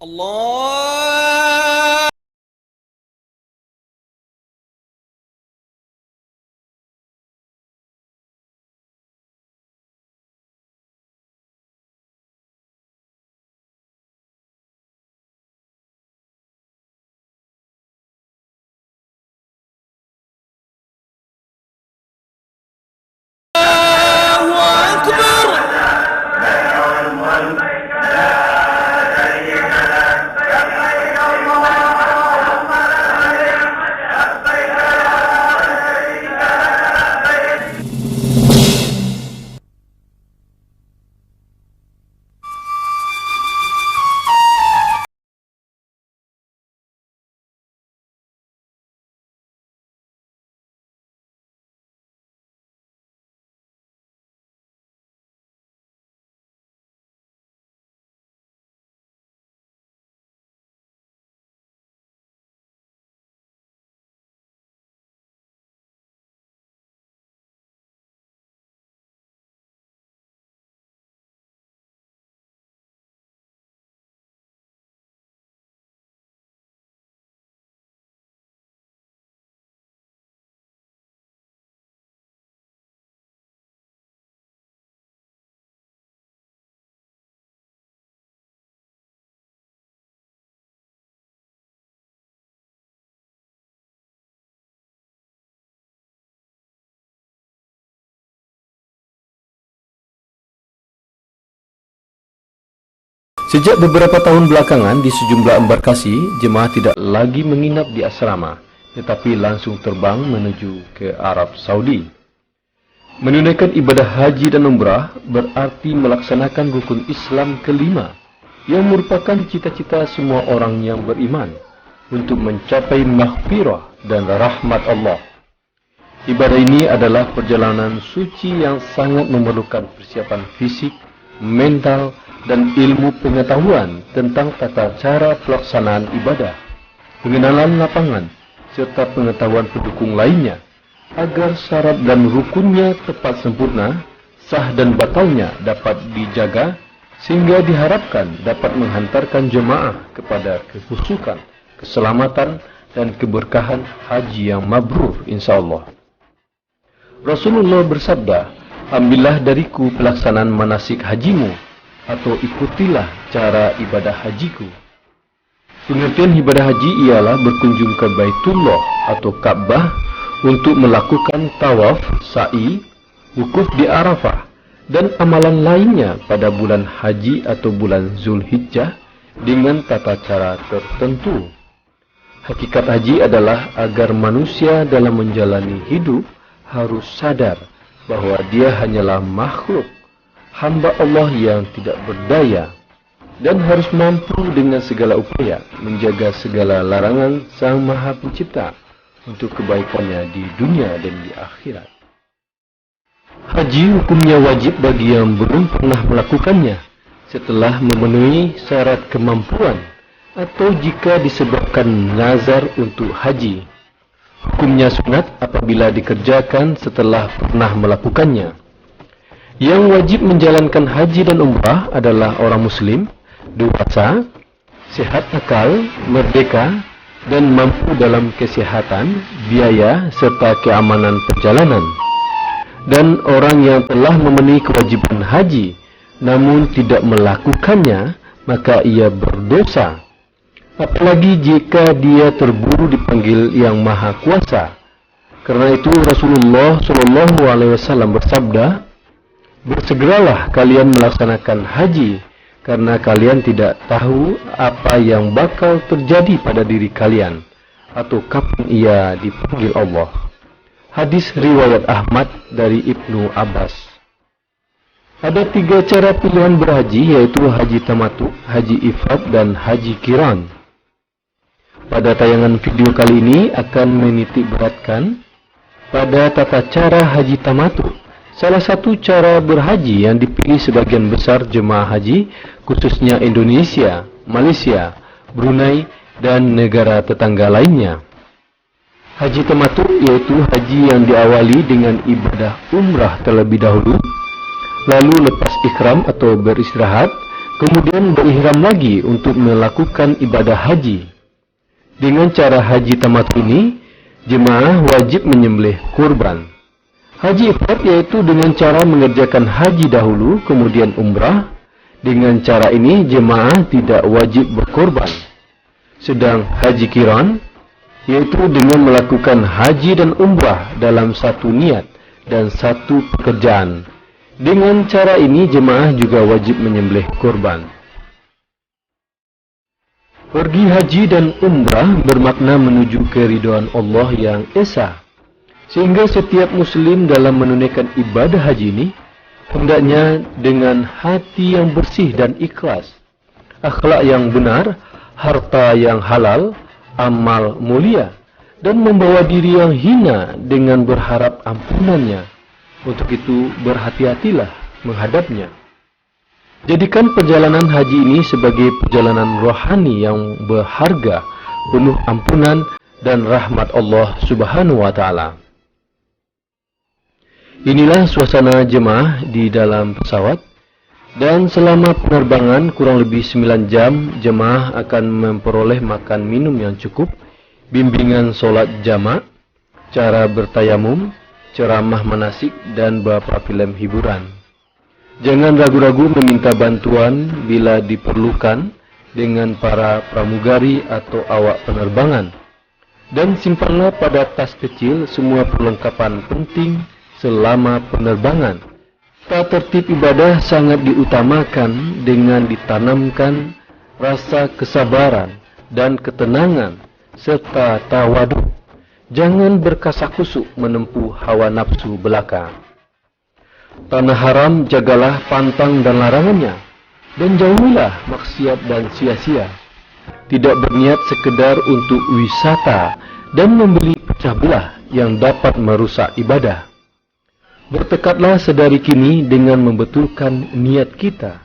Allah. Sejak beberapa tahun belakangan di sejumlah embarkasi, jemaah tidak lagi menginap di asrama, tetapi langsung terbang menuju ke Arab Saudi. Menunaikan ibadah haji dan umrah berarti melaksanakan rukun Islam kelima, yang merupakan cita-cita semua orang yang beriman untuk mencapai maghfirah dan rahmat Allah. Ibadah ini adalah perjalanan suci yang sangat memerlukan persiapan fisik, mental, dan ilmu pengetahuan tentang tata cara pelaksanaan ibadah, pengenalan lapangan, serta pengetahuan pendukung lainnya, agar syarat dan rukunnya tepat sempurna, sah dan batalnya dapat dijaga, sehingga diharapkan dapat menghantarkan jemaah kepada kekhusyukan, keselamatan, dan keberkahan haji yang mabrur insyaAllah. Rasulullah bersabda, "Ambillah dariku pelaksanaan manasik hajimu, atau ikutilah cara ibadah hajiku." Pengertian ibadah haji ialah berkunjung ke Baitullah atau Ka'bah untuk melakukan tawaf, sa'i, wukuf di Arafah, dan amalan lainnya pada bulan haji atau bulan Zulhijjah dengan tata cara tertentu. Hakikat haji adalah agar manusia dalam menjalani hidup harus sadar bahwa dia hanyalah makhluk, hamba Allah yang tidak berdaya, dan harus mampu dengan segala upaya menjaga segala larangan Sang Maha Pencipta untuk kebaikannya di dunia dan di akhirat. Haji hukumnya wajib bagi yang belum pernah melakukannya setelah memenuhi syarat kemampuan atau jika disebabkan nazar untuk haji. Hukumnya sunat apabila dikerjakan setelah pernah melakukannya. Yang wajib menjalankan haji dan umrah adalah orang muslim, dewasa, sehat akal, merdeka, dan mampu dalam kesehatan, biaya, serta keamanan perjalanan. Dan orang yang telah memenuhi kewajiban haji, namun tidak melakukannya, maka ia berdosa. Apalagi jika dia terburu dipanggil Yang Maha Kuasa. Karena itu Rasulullah SAW bersabda, "Bersegeralah kalian melaksanakan haji, karena kalian tidak tahu apa yang bakal terjadi pada diri kalian, atau kapan ia dipanggil Allah." Hadis riwayat Ahmad dari Ibnu Abbas. Ada 3 cara pilihan berhaji, yaitu haji tamattu, haji ifrad, dan haji qiran. Pada tayangan video kali ini akan menitik beratkan pada tata cara haji tamattu, salah satu cara berhaji yang dipilih sebagian besar jemaah haji, khususnya Indonesia, Malaysia, Brunei, dan negara tetangga lainnya. Haji tamattu yaitu haji yang diawali dengan ibadah umrah terlebih dahulu, lalu lepas ihram atau beristirahat, kemudian berihram lagi untuk melakukan ibadah haji. Dengan cara haji tamattu ini, jemaah wajib menyembelih kurban. Haji ifrad yaitu dengan cara mengerjakan haji dahulu kemudian umrah. Dengan cara ini jemaah tidak wajib berkorban. Sedang haji qiran yaitu dengan melakukan haji dan umrah dalam satu niat dan satu pekerjaan. Dengan cara ini jemaah juga wajib menyembelih kurban. Pergi haji dan umrah bermakna menuju keridhaan Allah yang esa. Sehingga setiap muslim dalam menunaikan ibadah haji ini hendaknya dengan hati yang bersih dan ikhlas, akhlak yang benar, harta yang halal, amal mulia, dan membawa diri yang hina dengan berharap ampunannya. Untuk itu berhati-hatilah menghadapnya. Jadikan perjalanan haji ini sebagai perjalanan rohani yang berharga, penuh ampunan dan rahmat Allah Subhanahu wa Ta'ala. Inilah suasana jemaah di dalam pesawat, dan selama penerbangan kurang lebih 9 jam, jemaah akan memperoleh makan minum yang cukup, bimbingan solat jamak, cara bertayamum, ceramah manasik, dan beberapa film hiburan. Jangan ragu-ragu meminta bantuan bila diperlukan dengan para pramugari atau awak penerbangan. Dan simpanlah pada tas kecil semua perlengkapan penting selama penerbangan. Tata tertib ibadah sangat diutamakan dengan ditanamkan rasa kesabaran dan ketenangan serta tawaduk. Jangan berkasak-kusuk menempuh hawa nafsu belaka. Tanah haram jagalah pantang dan larangannya, dan jauhilah maksiat dan sia-sia. Tidak berniat sekedar untuk wisata dan membeli pecah belah yang dapat merusak ibadah. Bertekadlah sedari kini dengan membetulkan niat kita.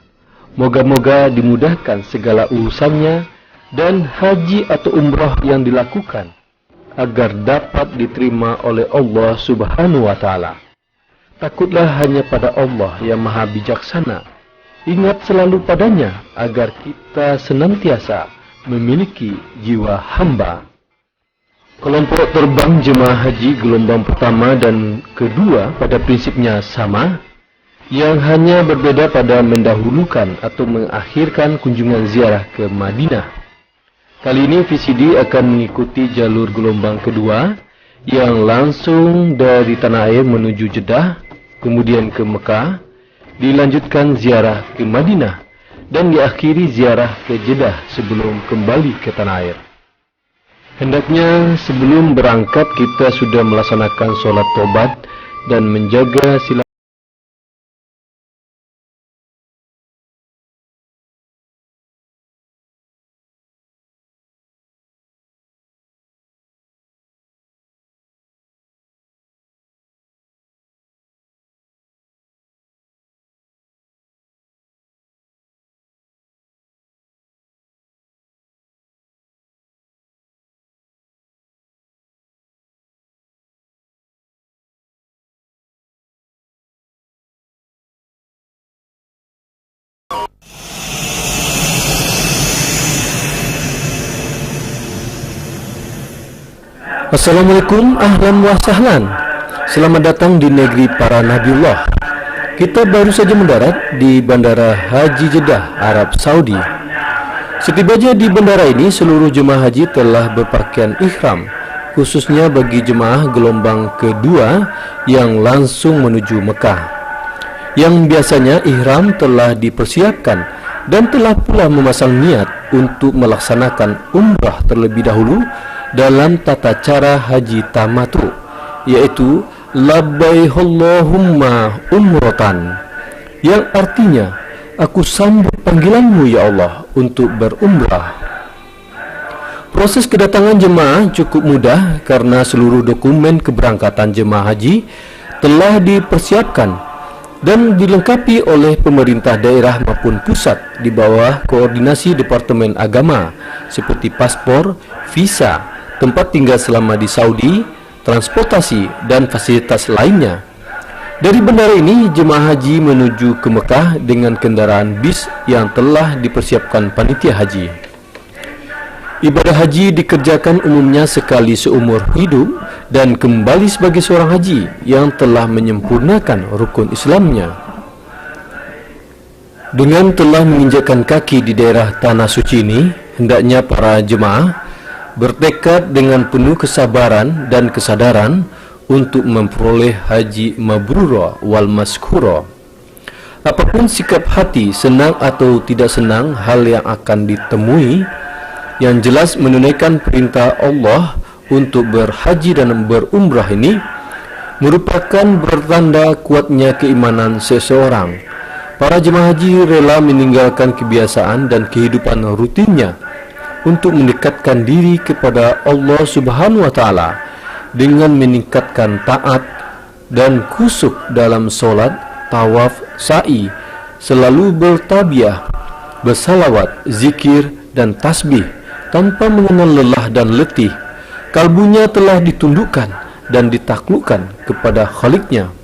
Moga-moga dimudahkan segala urusannya dan haji atau umrah yang dilakukan agar dapat diterima oleh Allah Subhanahu wa Ta'ala. Takutlah hanya pada Allah yang Maha Bijaksana. Ingat selalu padanya agar kita senantiasa memiliki jiwa hamba. Kelompok terbang jemaah haji gelombang pertama dan kedua pada prinsipnya sama, yang hanya berbeda pada mendahulukan atau mengakhirkan kunjungan ziarah ke Madinah. Kali ini VCD akan mengikuti jalur gelombang kedua yang langsung dari tanah air menuju Jeddah, kemudian ke Mekah, dilanjutkan ziarah ke Madinah, dan diakhiri ziarah ke Jeddah sebelum kembali ke tanah air. Hendaknya sebelum berangkat kita sudah melaksanakan sholat taubat dan menjaga silaturahmi. Assalamualaikum, ahlan wa sahlan. Selamat datang di negeri para Nabiullah. Kita baru saja mendarat di Bandara Haji Jeddah, Arab Saudi. Setibanya di bandara ini, seluruh jemaah haji telah berpakaian ihram, khususnya bagi jemaah gelombang kedua yang langsung menuju Mekah. Yang biasanya ihram telah dipersiapkan dan telah pula memasang niat untuk melaksanakan umrah terlebih dahulu dalam tata cara haji tamattu, yaitu labbaik Allahumma umratan, yang artinya aku sambut panggilanmu ya Allah untuk berumrah. Proses kedatangan jemaah cukup mudah karena seluruh dokumen keberangkatan jemaah haji telah dipersiapkan dan dilengkapi oleh pemerintah daerah maupun pusat di bawah koordinasi Departemen Agama, seperti paspor, visa, tempat tinggal selama di Saudi, transportasi, dan fasilitas lainnya. Dari bandara ini, jemaah haji menuju ke Mekah dengan kendaraan bis yang telah dipersiapkan panitia haji. Ibadah haji dikerjakan umumnya sekali seumur hidup dan kembali sebagai seorang haji yang telah menyempurnakan rukun Islamnya. Dengan telah menginjakkan kaki di daerah Tanah Suci ini, hendaknya para jemaah bertekad dengan penuh kesabaran dan kesadaran untuk memperoleh haji mabrura wal maskura. Apapun sikap hati, senang atau tidak senang hal yang akan ditemui, yang jelas menunaikan perintah Allah untuk berhaji dan berumrah ini merupakan pertanda kuatnya keimanan seseorang. Para jemaah haji rela meninggalkan kebiasaan dan kehidupan rutinnya untuk mendekatkan diri kepada Allah Subhanahu wa Ta'ala dengan meningkatkan taat dan khusyuk dalam solat, tawaf, sa'i, selalu bertabiah, bersalawat, zikir dan tasbih tanpa mengenal lelah dan letih. Kalbunya telah ditundukkan dan ditaklukkan kepada Khaliknya.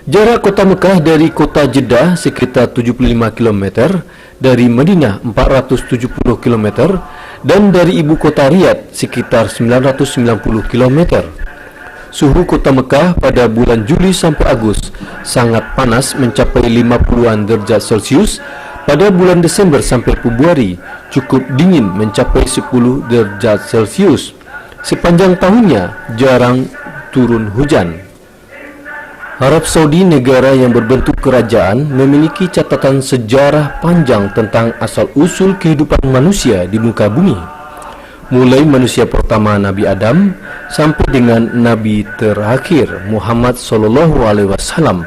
Jarak kota Mekah dari kota Jeddah sekitar 75 km, dari Madinah 470 km, dan dari ibu kota Riyadh sekitar 990 km. Suhu kota Mekah pada bulan Juli sampai Agustus sangat panas mencapai 50-an derajat Celcius. Pada bulan Desember sampai Februari cukup dingin mencapai 10 derajat Celcius. Sepanjang tahunnya jarang turun hujan. Arab Saudi, negara yang berbentuk kerajaan, memiliki catatan sejarah panjang tentang asal-usul kehidupan manusia di muka bumi. Mulai manusia pertama Nabi Adam sampai dengan Nabi terakhir Muhammad SAW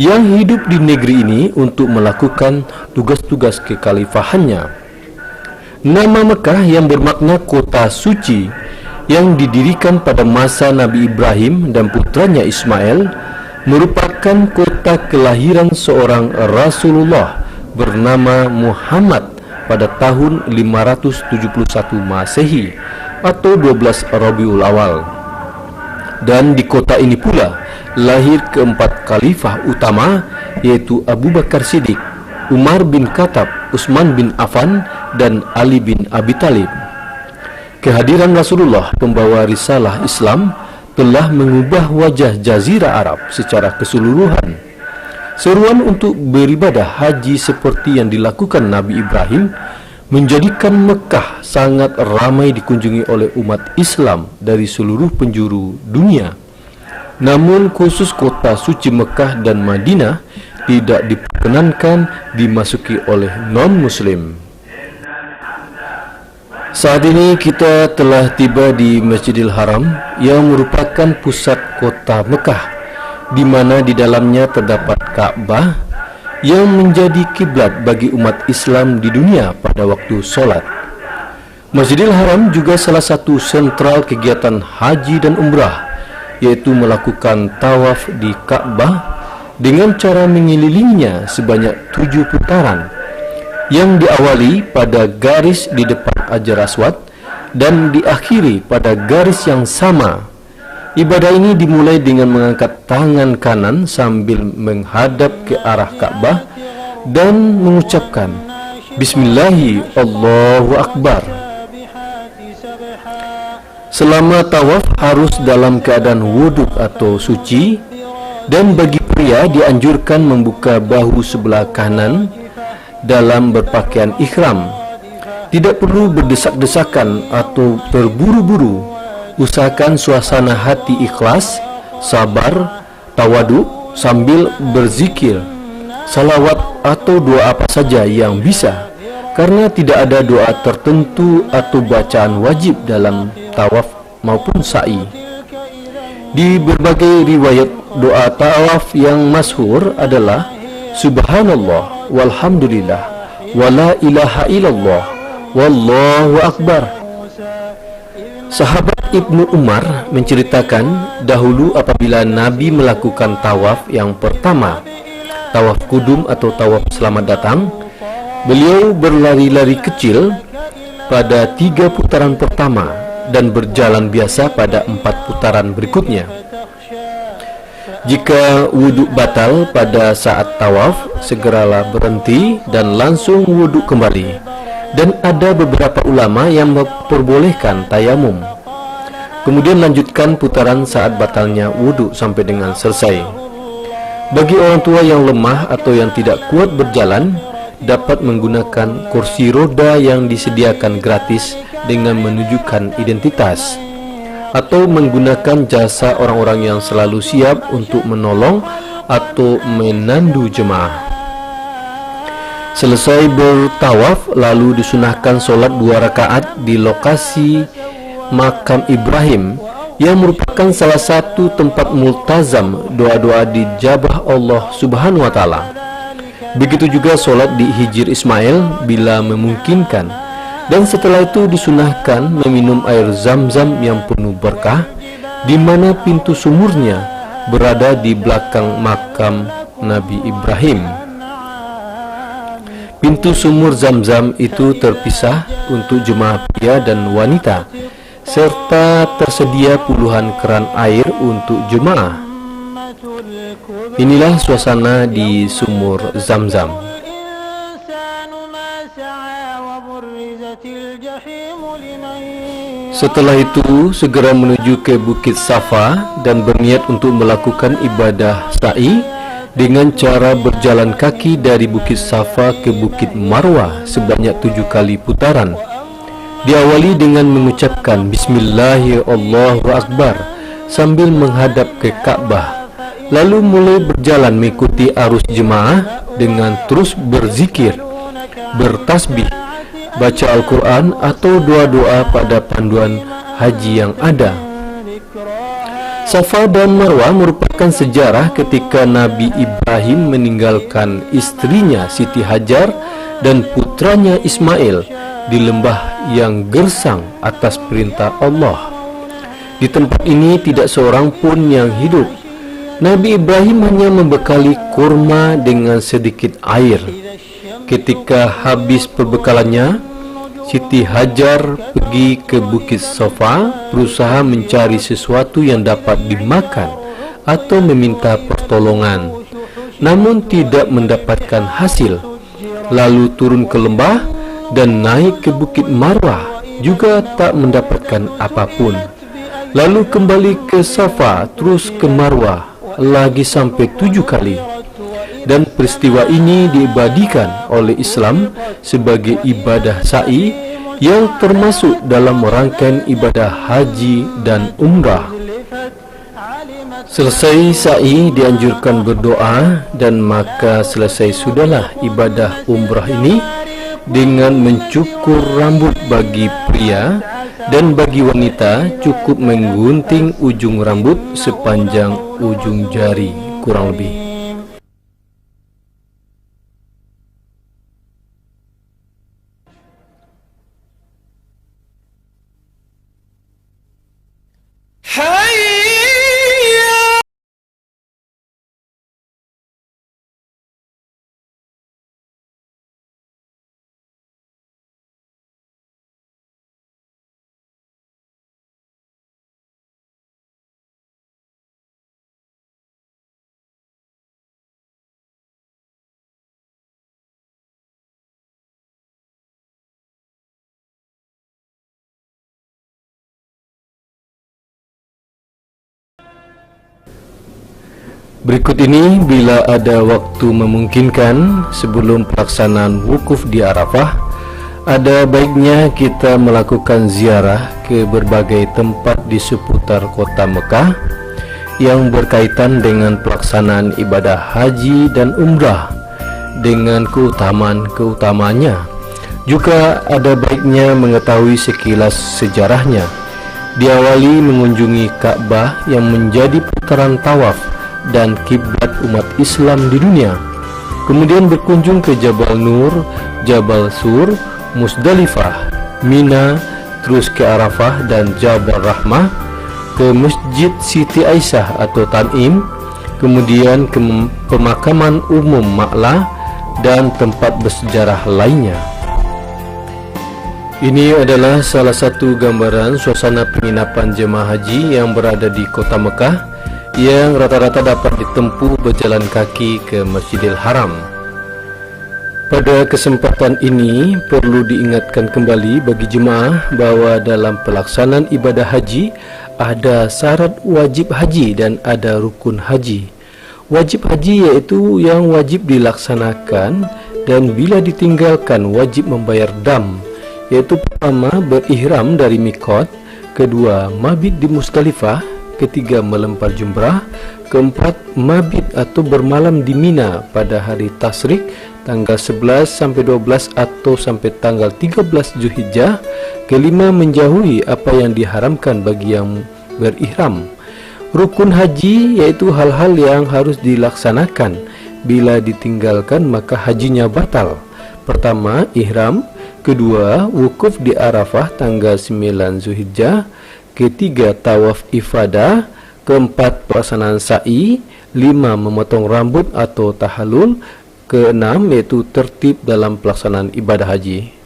yang hidup di negeri ini untuk melakukan tugas-tugas kekhalifahannya. Nama Mekah yang bermakna kota suci yang didirikan pada masa Nabi Ibrahim dan putranya Ismail merupakan kota kelahiran seorang Rasulullah bernama Muhammad pada tahun 571 Masehi atau 12 Rabiul Awal. Dan di kota ini pula lahir keempat khalifah utama, yaitu Abu Bakar Siddiq, Umar bin Khattab, Utsman bin Affan, dan Ali bin Abi Thalib. Kehadiran Rasulullah, pembawa risalah Islam, telah mengubah wajah Jazirah Arab secara keseluruhan. Seruan untuk beribadah haji seperti yang dilakukan Nabi Ibrahim menjadikan Mekah sangat ramai dikunjungi oleh umat Islam dari seluruh penjuru dunia. Namun khusus kota suci Mekah dan Madinah tidak diperkenankan dimasuki oleh non-muslim. Saat ini kita telah tiba di Masjidil Haram yang merupakan pusat kota Mekah, di mana di dalamnya terdapat Ka'bah yang menjadi kiblat bagi umat Islam di dunia pada waktu solat. Masjidil Haram juga salah satu sentral kegiatan haji dan umrah, yaitu melakukan tawaf di Ka'bah dengan cara mengelilinginya sebanyak 7 putaran, yang diawali pada garis di depan Hajar Aswad dan diakhiri pada garis yang sama. Ibadah ini dimulai dengan mengangkat tangan kanan sambil menghadap ke arah Ka'bah dan mengucapkan Bismillahi Allahu Akbar. Selama tawaf harus dalam keadaan wuduk atau suci, dan bagi pria dianjurkan membuka bahu sebelah kanan dalam berpakaian ihram. Tidak perlu berdesak-desakan atau terburu-buru. Usahakan suasana hati ikhlas, sabar, tawadu sambil berzikir, salawat atau doa apa saja yang bisa, karena tidak ada doa tertentu atau bacaan wajib dalam tawaf maupun sa'i. Di berbagai riwayat, doa tawaf yang masyhur adalah Subhanallah walhamdulillah wala ilaha illallah wallahu akbar. Sahabat Ibnu Umar menceritakan dahulu apabila Nabi melakukan tawaf yang pertama, tawaf kudum atau tawaf selamat datang, beliau berlari-lari kecil pada 3 putaran pertama dan berjalan biasa pada 4 putaran berikutnya. Jika wudhu batal pada saat tawaf, segeralah berhenti dan langsung wudhu kembali. Dan ada beberapa ulama yang memperbolehkan tayamum. Kemudian lanjutkan putaran saat batalnya wudhu sampai dengan selesai. Bagi orang tua yang lemah atau yang tidak kuat berjalan, dapat menggunakan kursi roda yang disediakan gratis dengan menunjukkan identitas, atau menggunakan jasa orang-orang yang selalu siap untuk menolong atau menandu jemaah. Selesai bertawaf, lalu disunahkan solat 2 rakaat di lokasi makam Ibrahim yang merupakan salah satu tempat multazam doa-doa dijabah Allah Subhanahu wa Ta'ala. Begitu juga solat di Hijr Ismail bila memungkinkan. Dan setelah itu disunahkan meminum air zam-zam yang penuh berkah, di mana pintu sumurnya berada di belakang makam Nabi Ibrahim. Pintu sumur zam-zam itu terpisah untuk jemaah pria dan wanita, serta tersedia puluhan keran air untuk jemaah. Inilah suasana di sumur zam-zam. Setelah itu segera menuju ke Bukit Safa dan berniat untuk melakukan ibadah sa'i dengan cara berjalan kaki dari Bukit Safa ke Bukit Marwah sebanyak 7 kali putaran. Diawali dengan mengucapkan Bismillahirrahmanirrahim sambil menghadap ke Ka'bah, lalu mulai berjalan mengikuti arus jemaah dengan terus berzikir, bertasbih, baca Al-Quran atau doa-doa pada panduan haji yang ada. Safa dan Marwah merupakan sejarah ketika Nabi Ibrahim meninggalkan istrinya Siti Hajar dan putranya Ismail di lembah yang gersang atas perintah Allah. Di tempat ini tidak seorang pun yang hidup. Nabi Ibrahim hanya membekali kurma dengan sedikit air. Ketika habis perbekalannya, Siti Hajar pergi ke Bukit Safa berusaha mencari sesuatu yang dapat dimakan atau meminta pertolongan, namun tidak mendapatkan hasil. Lalu turun ke lembah dan naik ke Bukit Marwah, juga tak mendapatkan apapun. Lalu kembali ke Safa, terus ke Marwah lagi sampai 7 kali. Dan peristiwa ini diabadikan oleh Islam sebagai ibadah sa'i yang termasuk dalam rangkaian ibadah haji dan umrah. Selesai sa'i dianjurkan berdoa, dan maka selesai sudahlah ibadah umrah ini dengan mencukur rambut bagi pria, dan bagi wanita cukup menggunting ujung rambut sepanjang ujung jari kurang lebih. Berikut ini bila ada waktu memungkinkan sebelum pelaksanaan wukuf di Arafah, ada baiknya kita melakukan ziarah ke berbagai tempat di seputar kota Mekah yang berkaitan dengan pelaksanaan ibadah haji dan umrah dengan keutamaan-keutamanya. Juga ada baiknya mengetahui sekilas sejarahnya. Diawali mengunjungi Ka'bah yang menjadi putaran tawaf dan kiblat umat Islam di dunia. Kemudian berkunjung ke Jabal Nur, Jabal Sur, Musdalifah, Mina, terus ke Arafah dan Jabal Rahmah, ke Masjid Siti Aisyah atau Tan'im, kemudian ke pemakaman umum Ma'lah dan tempat bersejarah lainnya. Ini adalah salah satu gambaran suasana penginapan jemaah haji yang berada di kota Mekah yang rata-rata dapat ditempuh berjalan kaki ke Masjidil Haram. Pada kesempatan ini perlu diingatkan kembali bagi jemaah bahawa dalam pelaksanaan ibadah haji ada syarat wajib haji dan ada rukun haji. Wajib haji iaitu yang wajib dilaksanakan dan bila ditinggalkan wajib membayar dam, iaitu pertama berihram dari mikot, kedua mabit di Musdalifah, ketiga melempar jumrah, keempat mabit atau bermalam di Mina pada hari Tasyrik tanggal 11 sampai 12 atau sampai tanggal 13 Zulhijjah, kelima menjauhi apa yang diharamkan bagi yang berihram. Rukun haji yaitu hal-hal yang harus dilaksanakan, bila ditinggalkan maka hajinya batal. Pertama ihram, kedua wukuf di Arafah tanggal 9 Zulhijjah, ketiga tawaf ifadah, keempat pelaksanaan sa'i, lima memotong rambut atau tahallul, keenam yaitu tertib dalam pelaksanaan ibadah haji.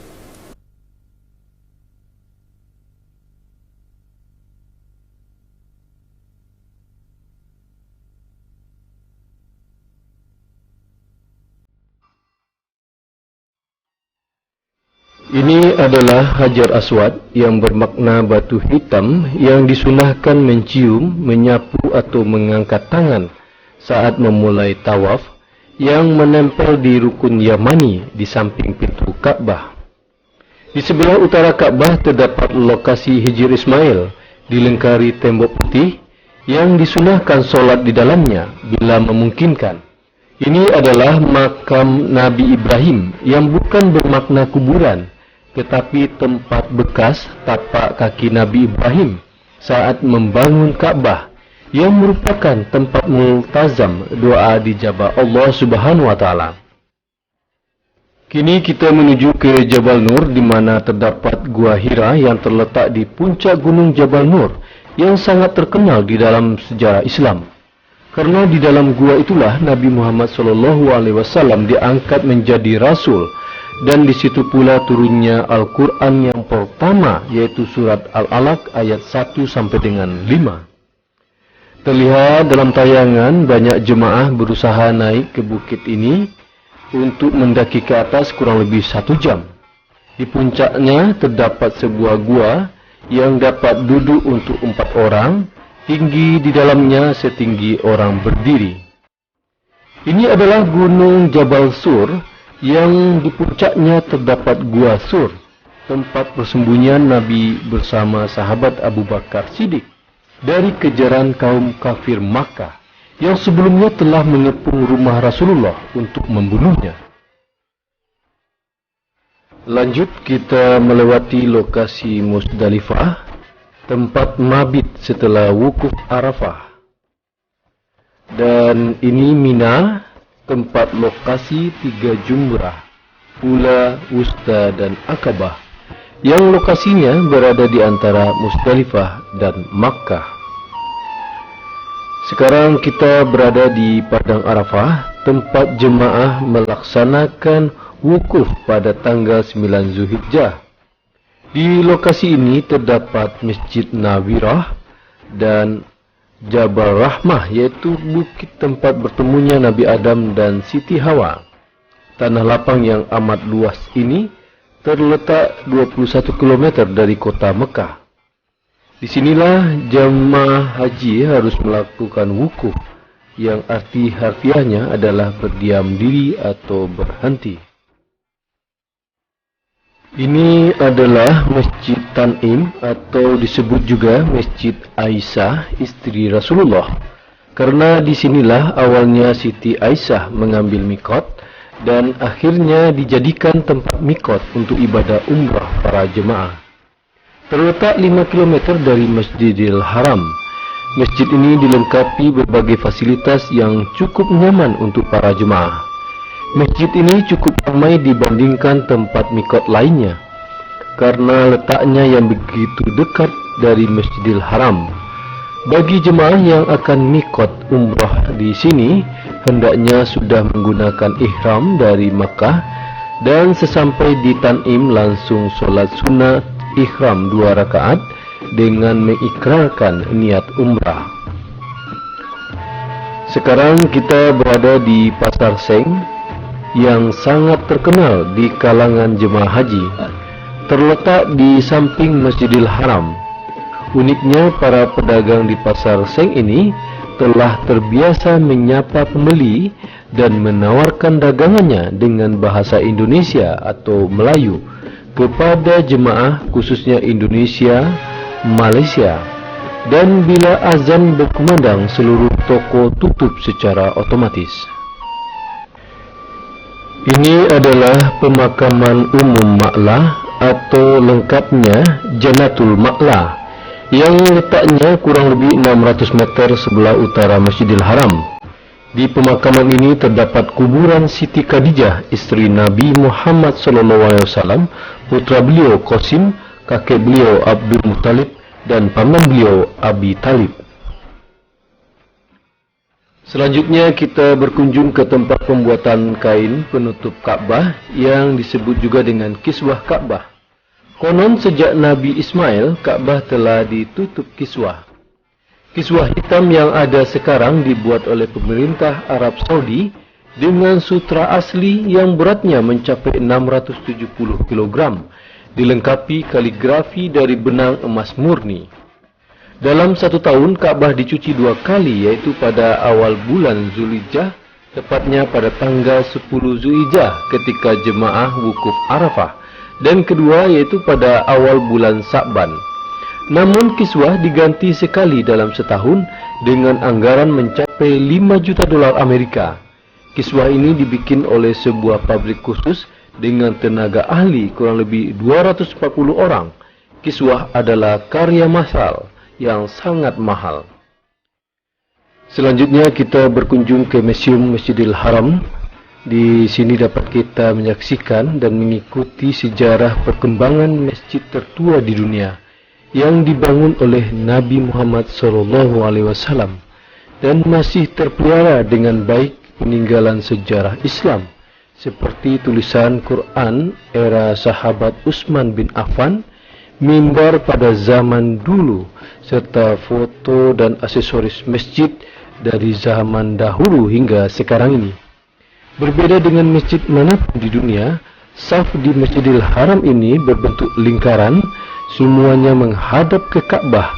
Ini adalah Hajar Aswad yang bermakna batu hitam yang disunahkan mencium, menyapu atau mengangkat tangan saat memulai tawaf, yang menempel di rukun Yamani di samping pintu Ka'bah. Di sebelah utara Ka'bah terdapat lokasi Hijr Ismail dilingkari tembok putih yang disunahkan solat di dalamnya bila memungkinkan. Ini adalah makam Nabi Ibrahim yang bukan bermakna kuburan, tetapi tempat bekas tapak kaki Nabi Ibrahim saat membangun Ka'bah, yang merupakan tempat multazam doa dijabah Allah Subhanahu wa taala. Kini kita menuju ke Jabal Nur di mana terdapat Gua Hira yang terletak di puncak gunung Jabal Nur yang sangat terkenal di dalam sejarah Islam. Karena di dalam gua itulah Nabi Muhammad SAW diangkat menjadi rasul, dan di situ pula turunnya Al-Quran yang pertama, yaitu surat Al-Alaq ayat 1 sampai dengan 5. Terlihat dalam tayangan banyak jemaah berusaha naik ke bukit ini untuk mendaki ke atas kurang lebih 1 jam. Di puncaknya terdapat sebuah gua yang dapat duduk untuk 4 orang, tinggi di dalamnya setinggi orang berdiri. Ini adalah gunung Jabal Sur yang di puncaknya terdapat Gua Sur, tempat persembunyian Nabi bersama sahabat Abu Bakar Siddiq dari kejaran kaum kafir Makkah yang sebelumnya telah mengepung rumah Rasulullah untuk membunuhnya. Lanjut kita melewati lokasi Musdalifah, tempat mabit setelah wukuf Arafah. Dan ini Mina, tempat lokasi 3 jumrah, Ula, Wusta dan Akabah, yang lokasinya berada di antara Musdalifah dan Makkah. Sekarang kita berada di Padang Arafah, tempat jemaah melaksanakan wukuf pada tanggal 9 Zulhijjah. Di lokasi ini terdapat Masjid Nawirah dan Jabal Rahmah, yaitu bukit tempat bertemunya Nabi Adam dan Siti Hawa. Tanah lapang yang amat luas ini terletak 21 km dari kota Mekah. Di sinilah jemaah haji harus melakukan wukuf, yang arti harfiahnya adalah berdiam diri atau berhenti. Ini adalah Masjid Tan'im atau disebut juga Masjid Aisyah, istri Rasulullah. Karena di sinilah awalnya Siti Aisyah mengambil mikot dan akhirnya dijadikan tempat mikot untuk ibadah umrah para jemaah. Terletak 5 km dari Masjidil Haram. Masjid ini dilengkapi berbagai fasilitas yang cukup nyaman untuk para jemaah. Masjid ini cukup ramai dibandingkan tempat mikot lainnya karena letaknya yang begitu dekat dari Masjidil Haram. Bagi jemaah yang akan mikot umrah di sini, hendaknya sudah menggunakan ihram dari Makkah dan sesampai di Tan'im langsung solat sunat ihram 2 rakaat dengan mengikrarkan niat umrah. Sekarang kita berada di Pasar Seng yang sangat terkenal di kalangan jemaah haji. Terletak di samping Masjidil Haram. Uniknya, para pedagang di Pasar Seng ini telah terbiasa menyapa pembeli dan menawarkan dagangannya dengan bahasa Indonesia atau Melayu kepada jemaah, khususnya Indonesia, Malaysia. Dan bila azan berkumandang, seluruh toko tutup secara otomatis. Ini adalah pemakaman umum Ma'lah atau lengkapnya Jannatul Ma'lah yang letaknya kurang lebih 600 meter sebelah utara Masjidil Haram. Di pemakaman ini terdapat kuburan Siti Khadijah, istri Nabi Muhammad SAW, putra beliau Qasim, kakek beliau Abdul Muttalib, dan paman beliau Abi Talib. Selanjutnya kita berkunjung ke tempat pembuatan kain penutup Ka'bah yang disebut juga dengan kiswah Ka'bah. Konon sejak Nabi Ismail, Ka'bah telah ditutup kiswah. Kiswah hitam yang ada sekarang dibuat oleh pemerintah Arab Saudi dengan sutra asli yang beratnya mencapai 670 kg, dilengkapi kaligrafi dari benang emas murni. Dalam satu tahun, Ka'bah dicuci 2 kali, yaitu pada awal bulan Zulhijjah, tepatnya pada tanggal 10 Zulhijjah ketika jemaah wukuf Arafah, dan kedua yaitu pada awal bulan Sa'ban. Namun kiswah diganti sekali dalam setahun dengan anggaran mencapai 5 juta dolar Amerika. Kiswah ini dibikin oleh sebuah pabrik khusus dengan tenaga ahli kurang lebih 240 orang. Kiswah adalah karya massal yang sangat mahal. Selanjutnya kita berkunjung ke Museum Masjidil Haram. Di sini dapat kita menyaksikan dan mengikuti sejarah perkembangan masjid tertua di dunia yang dibangun oleh Nabi Muhammad SAW dan masih terpelihara dengan baik peninggalan sejarah Islam, seperti tulisan Quran era sahabat Utsman bin Affan, mimbar pada zaman dulu, serta foto dan aksesoris masjid dari zaman dahulu hingga sekarang ini. Berbeda dengan masjid manapun di dunia, saf di Masjidil Haram ini berbentuk lingkaran, semuanya menghadap ke Ka'bah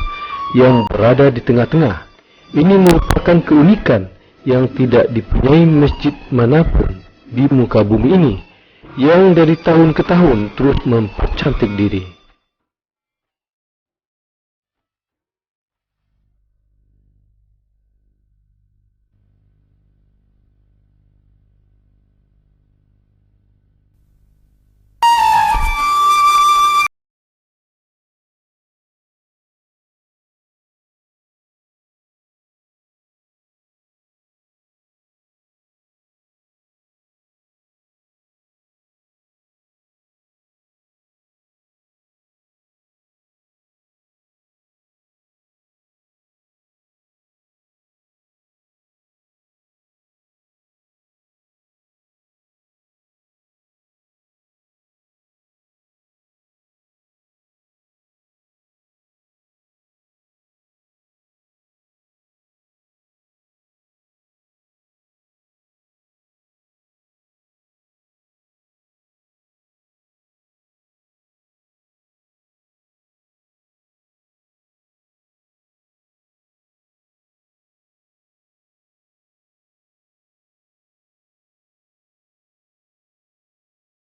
yang berada di tengah-tengah. Ini merupakan keunikan yang tidak dipunyai masjid manapun di muka bumi ini, yang dari tahun ke tahun terus mempercantik diri.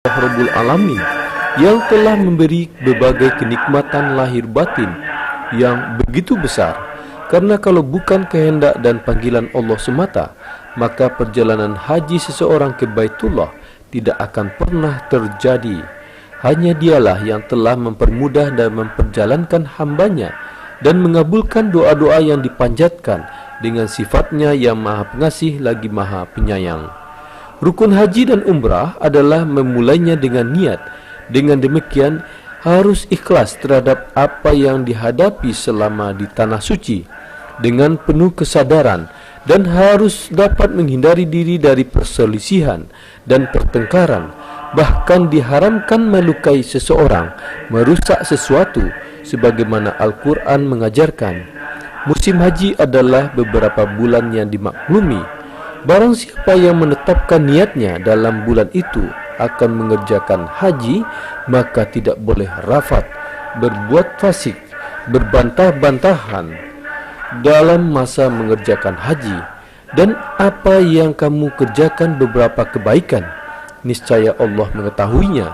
Rabbul Alamin yang telah memberi berbagai kenikmatan lahir batin yang begitu besar, karena kalau bukan kehendak dan panggilan Allah semata, maka perjalanan haji seseorang ke Baitullah tidak akan pernah terjadi. Hanya dialah yang telah mempermudah dan memperjalankan hambanya dan mengabulkan doa-doa yang dipanjatkan dengan sifatnya yang maha pengasih lagi maha penyayang. Rukun haji dan umrah adalah memulainya dengan niat. Dengan demikian, harus ikhlas terhadap apa yang dihadapi selama di tanah suci dengan penuh kesadaran, dan harus dapat menghindari diri dari perselisihan dan pertengkaran. Bahkan diharamkan melukai seseorang, merusak sesuatu, sebagaimana Al-Quran mengajarkan. Musim haji adalah beberapa bulan yang dimaklumi. Barang siapa yang menetapkan niatnya dalam bulan itu akan mengerjakan haji, maka tidak boleh rafat, berbuat fasik, berbantah-bantahan dalam masa mengerjakan haji. Dan apa yang kamu kerjakan beberapa kebaikan, niscaya Allah mengetahuinya.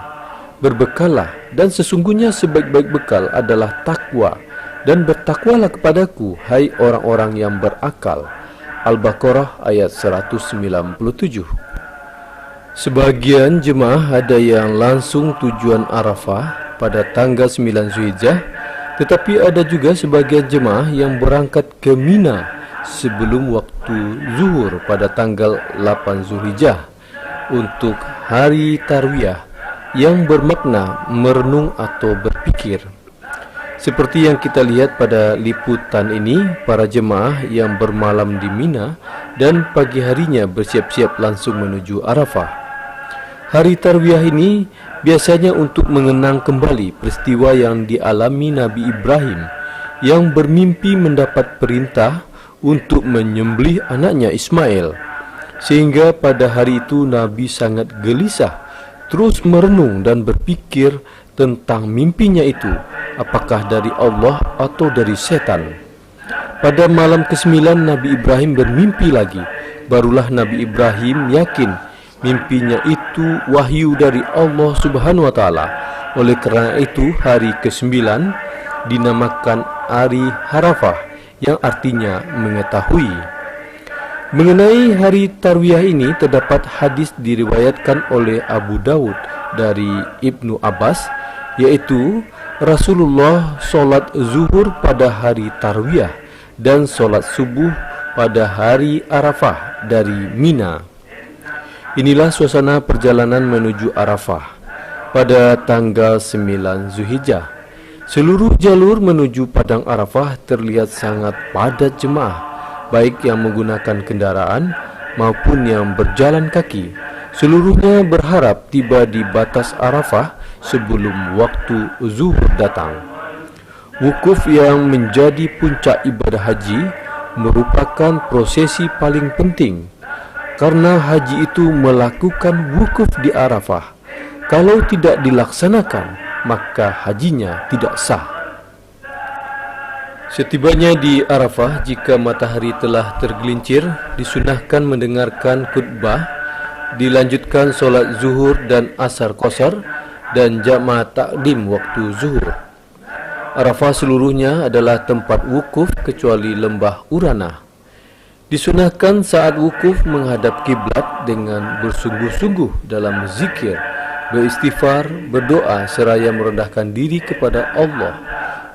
Berbekallah, dan sesungguhnya sebaik-baik bekal adalah takwa, dan bertakwalah kepadaku, hai orang-orang yang berakal. Al-Baqarah ayat 197. Sebagian jemaah ada yang langsung tujuan Arafah pada tanggal 9 Zulhijjah, tetapi ada juga sebagian jemaah yang berangkat ke Mina sebelum waktu zuhur pada tanggal 8 Zulhijjah untuk hari tarwiyah yang bermakna merenung atau berpikir. Seperti yang kita lihat pada liputan ini, para jemaah yang bermalam di Mina dan pagi harinya bersiap-siap langsung menuju Arafah. Hari tarwiyah ini biasanya untuk mengenang kembali peristiwa yang dialami Nabi Ibrahim yang bermimpi mendapat perintah untuk menyembelih anaknya Ismail. Sehingga pada hari itu Nabi sangat gelisah, terus merenung dan berpikir tentang mimpinya itu, apakah dari Allah atau dari setan. Pada malam ke-9 Nabi Ibrahim bermimpi lagi. Barulah Nabi Ibrahim yakin mimpinya itu wahyu dari Allah Subhanahu wa taala. Oleh kerana itu hari ke-9 dinamakan hari Arafah, yang artinya mengetahui. Mengenai hari tarwiyah ini terdapat hadis diriwayatkan oleh Abu Dawud dari Ibnu Abbas, yaitu Rasulullah sholat zuhur pada hari tarwiyah dan sholat subuh pada hari Arafah dari Mina. Inilah suasana perjalanan menuju Arafah pada tanggal 9 Zulhijjah. Seluruh jalur menuju Padang Arafah terlihat sangat padat jemaah, baik yang menggunakan kendaraan maupun yang berjalan kaki. Seluruhnya berharap tiba di batas Arafah sebelum waktu zuhur datang. Wukuf yang menjadi puncak ibadah haji merupakan prosesi paling penting, karena haji itu melakukan wukuf di Arafah. Kalau tidak dilaksanakan, maka hajinya tidak sah. Setibanya di Arafah, jika matahari telah tergelincir, disunahkan mendengarkan khutbah, dilanjutkan solat zuhur dan asar qasar, dan jamaah takdim waktu zuhur. Arafah seluruhnya adalah tempat wukuf kecuali lembah Urana. Disunahkan saat wukuf menghadap kiblat dengan bersungguh-sungguh dalam zikir, beristighfar, berdoa seraya merendahkan diri kepada Allah.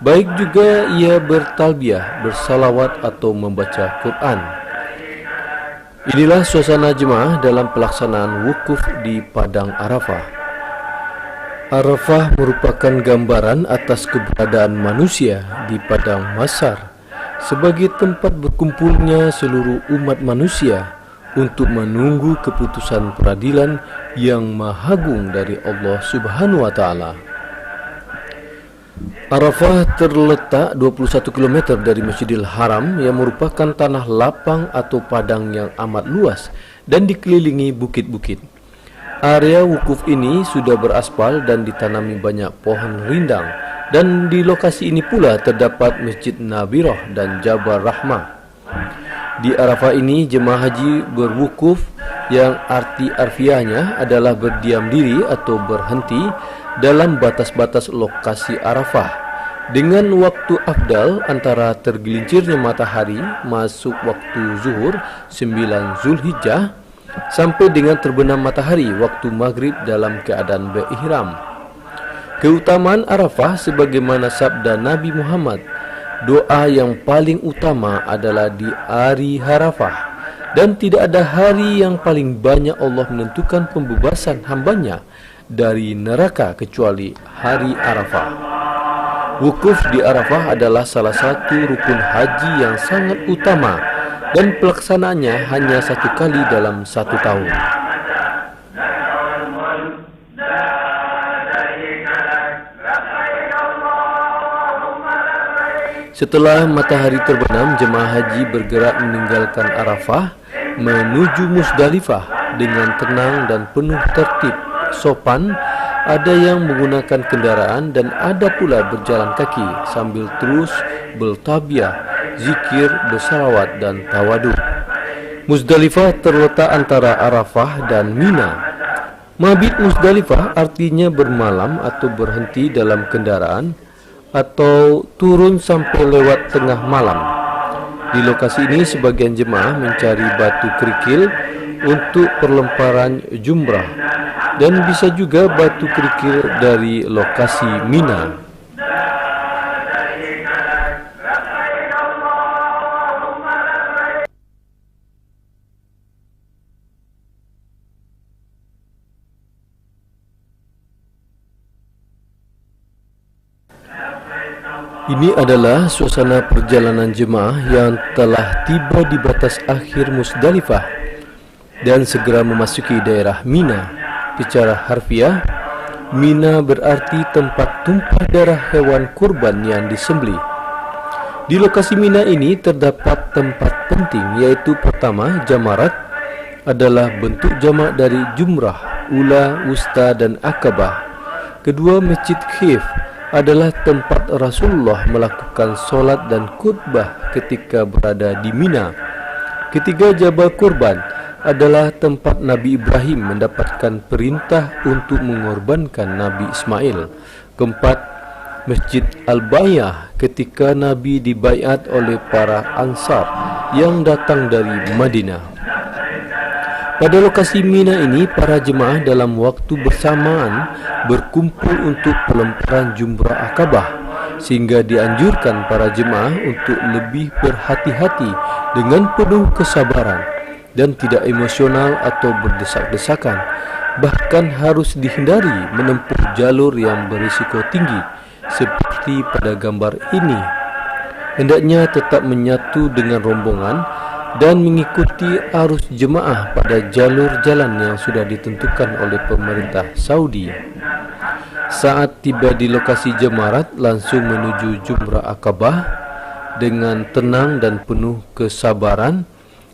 Baik juga ia bertalbiyah, bersalawat atau membaca Quran. Inilah suasana jemaah dalam pelaksanaan wukuf di Padang Arafah. Arafah merupakan gambaran atas keberadaan manusia di Padang Mahsyar sebagai tempat berkumpulnya seluruh umat manusia untuk menunggu keputusan peradilan yang mahagung dari Allah Subhanahu wa taala. Arafah terletak 21 km dari Masjidil Haram yang merupakan tanah lapang atau padang yang amat luas dan dikelilingi bukit-bukit. Area wukuf ini sudah beraspal dan ditanami banyak pohon rindang, dan di lokasi ini pula terdapat Masjid Nabirah dan Jabal Rahmah. Di Arafah ini jemaah haji berwukuf yang arti arfiahnya adalah berdiam diri atau berhenti dalam batas-batas lokasi Arafah dengan waktu afdal antara tergelincirnya matahari masuk waktu zuhur 9 Zulhijjah sampai dengan terbenam matahari waktu maghrib dalam keadaan berihram. Keutamaan Arafah sebagaimana sabda Nabi Muhammad, doa yang paling utama adalah di hari Arafah, dan tidak ada hari yang paling banyak Allah menentukan pembebasan hambanya dari neraka kecuali hari Arafah. Wukuf di Arafah adalah salah satu rukun haji yang sangat utama, dan pelaksanaannya hanya satu kali dalam satu tahun. Setelah matahari terbenam, jemaah haji bergerak meninggalkan Arafah menuju Musdalifah dengan tenang dan penuh tertib, sopan. Ada yang menggunakan kendaraan dan ada pula berjalan kaki sambil terus bertabiah, zikir, bersalawat dan tawaduk. Musdalifah terletak antara Arafah dan Mina. Mabit Musdalifah artinya bermalam atau berhenti dalam kendaraan atau turun sampai lewat tengah malam. Di lokasi ini sebagian jemaah mencari batu kerikil untuk perlemparan jumrah dan bisa juga batu kerikil dari lokasi Mina. Ini adalah suasana perjalanan jemaah yang telah tiba di batas akhir Musdalifah dan segera memasuki daerah Mina. Secara harfiah, Mina berarti tempat tumpah darah hewan kurban yang disembelih. Di lokasi Mina ini terdapat tempat penting, yaitu pertama, jamarat adalah bentuk jamak dari jumrah, ula, wusta dan akabah. Kedua, Masjid Khif adalah tempat Rasulullah melakukan solat dan khutbah ketika berada di Mina. Ketiga, Jabal Kurban adalah tempat Nabi Ibrahim mendapatkan perintah untuk mengorbankan Nabi Ismail. Keempat, Masjid Al-Bayah ketika Nabi dibaiat oleh para Ansar yang datang dari Madinah. Pada lokasi Mina ini, para jemaah dalam waktu bersamaan berkumpul untuk pelemparan jumrah Akabah, sehingga dianjurkan para jemaah untuk lebih berhati-hati dengan penuh kesabaran dan tidak emosional atau berdesak-desakan. Bahkan harus dihindari menempuh jalur yang berisiko tinggi seperti pada gambar ini. Hendaknya tetap menyatu dengan rombongan dan mengikuti arus jemaah pada jalur jalan yang sudah ditentukan oleh pemerintah Saudi. Saat tiba di lokasi jemarat, langsung menuju Jumrah Akabah dengan tenang dan penuh kesabaran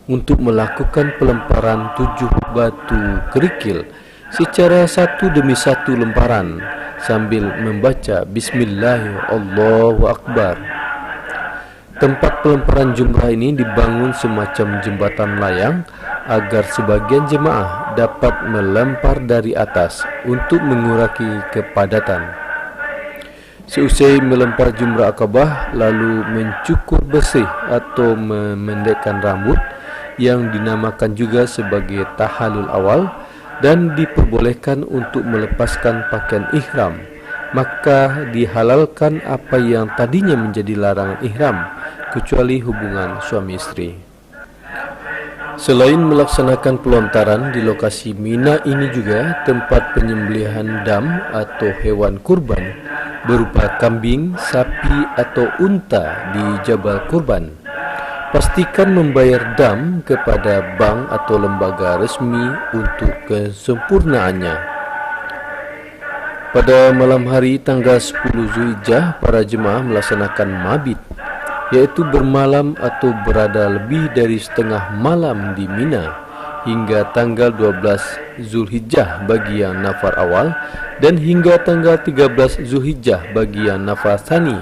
untuk melakukan pelemparan 7 batu kerikil secara satu demi satu lemparan sambil membaca Bismillah, Allahu Akbar. Tempat pelemparan jumrah ini dibangun semacam jembatan layang agar sebagian jemaah dapat melempar dari atas untuk mengurangi kepadatan. Seusai melempar jumrah Akabah, lalu mencukur bersih atau memendekkan rambut yang dinamakan juga sebagai tahalul awal, dan diperbolehkan untuk melepaskan pakaian ihram. Maka dihalalkan apa yang tadinya menjadi larangan ihram, kecuali hubungan suami istri. Selain melaksanakan pelontaran di lokasi Mina ini juga tempat penyembelihan dam atau hewan kurban berupa kambing, sapi atau unta di Jabal Kurban. Pastikan membayar dam kepada bank atau lembaga resmi untuk kesempurnaannya. Pada malam hari tanggal 10 Zulhijjah, para jemaah melaksanakan mabit, yaitu bermalam atau berada lebih dari setengah malam di Mina hingga tanggal 12 Zulhijjah bagi yang nafar awal dan hingga tanggal 13 Zulhijjah bagi yang nafar tsani,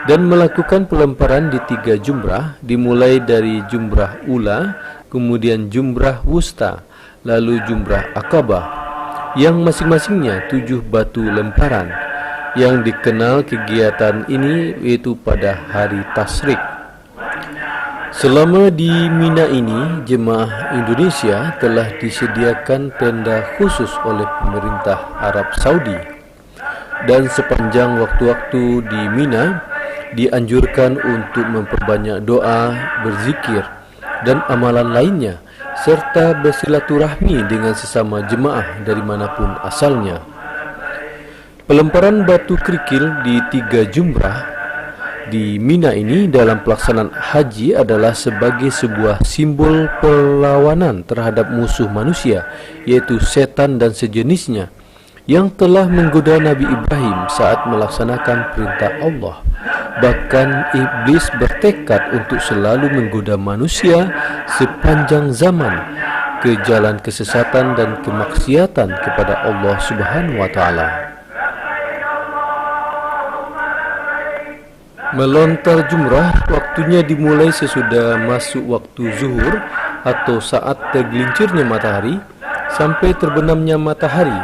dan melakukan pelemparan di 3 jumrah, dimulai dari jumrah ula, kemudian jumrah wusta, lalu jumrah akabah, yang masing-masingnya 7 batu lemparan. Yang dikenal kegiatan ini yaitu pada hari Tasyrik. Selama di Mina ini, jemaah Indonesia telah disediakan tenda khusus oleh pemerintah Arab Saudi, dan sepanjang waktu-waktu di Mina dianjurkan untuk memperbanyak doa, berzikir, dan amalan lainnya, serta bersilaturahmi dengan sesama jemaah dari manapun asalnya. Pelemparan batu kerikil di 3 jumrah di Mina ini dalam pelaksanaan haji adalah sebagai sebuah simbol perlawanan terhadap musuh manusia, yaitu setan dan sejenisnya, yang telah menggoda Nabi Ibrahim saat melaksanakan perintah Allah. Bahkan iblis bertekad untuk selalu menggoda manusia sepanjang zaman ke jalan kesesatan dan kemaksiatan kepada Allah Subhanahu wa taala. Melontar jumrah waktunya dimulai sesudah masuk waktu zuhur atau saat tergelincirnya matahari sampai terbenamnya matahari.